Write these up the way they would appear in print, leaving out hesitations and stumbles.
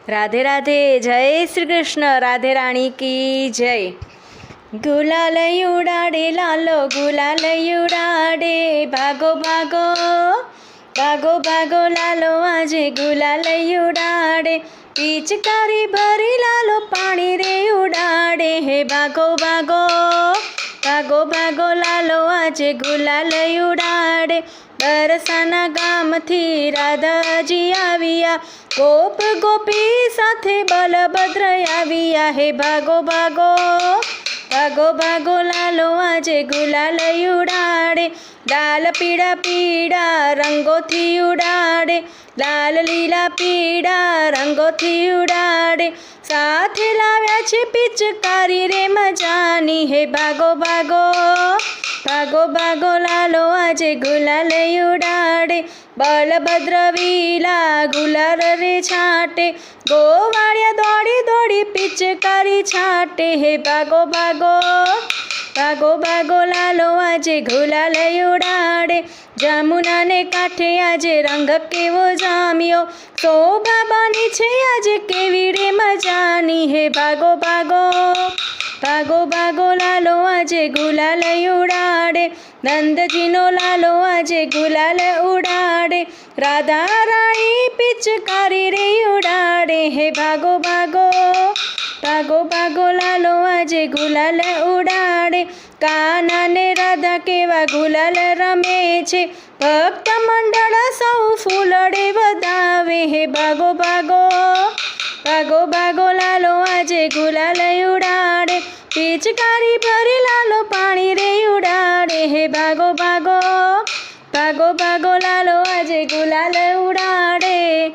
राधे राधे, जय श्री कृष्ण, राधे रानी की जय। गुलाल उड़ाड़े लालो गुलाल उड़ाड़े, भागो भागो भागो भागो लालो आजे गुलाल उड़ाड़े, पिचकारी भरी लालो पानी रे उड़ाड़े, हे भागो भागो भागो भागो लालो आजे गुलाल उड़ाड़े। बरसाना गामथी राधाजी आविया, गोप गोपी साथे बलभद्र आविया, हे भागो भागो भागो भागो लालो आजे गुलाल उड़ाड़े। लाल पीड़ा पीड़ा रंगोथी उड़ाड़े, लाल लीला पीड़ा रंगोथी उड़ाड़े, साथे लाव्या छे पिचकारी रे मजानी, हे भागो भागो भागो भागो लालो आजे गुलाल उड़ाड़े। बलभद्र वीला गुलाल रे छाटे, गोवाड़िया दौड़ी दौड़ी पिचकारी छाटे, हे भागो भागो भागो भागो लालो आजे गुलाल उड़ाड़े। जमुना ने कांठे आजे रंग केवो जाम्यो, शोभा बनी छे आजे केवी रे मजानी, हे भागो भागो भागो भागो लालो आजे गुलाल उड़ाड़े। नंदजीनो लालो आजे गुलाल उड़ाड़े, राधा रानी पिचकारी रे उड़ाड़े, हे भागो भागो भागो भागो लालो आजे गुलाल उड़ाड़े। काना ने राधा केवा गुलाल रमे छे, भक्त मंडळ सौ फूलड़े वधावे, हे भागो भागो भागो भागो लालो आजे गुलाल उड़ाड़े। पिचकारी भरी लालो पानी रे उड़ाड़े, हे भागो भागो भागो भागो लालो आजे गुलाल उड़ाड़े।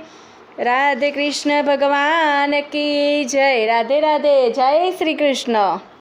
राधे कृष्ण भगवान की जय। राधे राधे, जय श्री कृष्ण।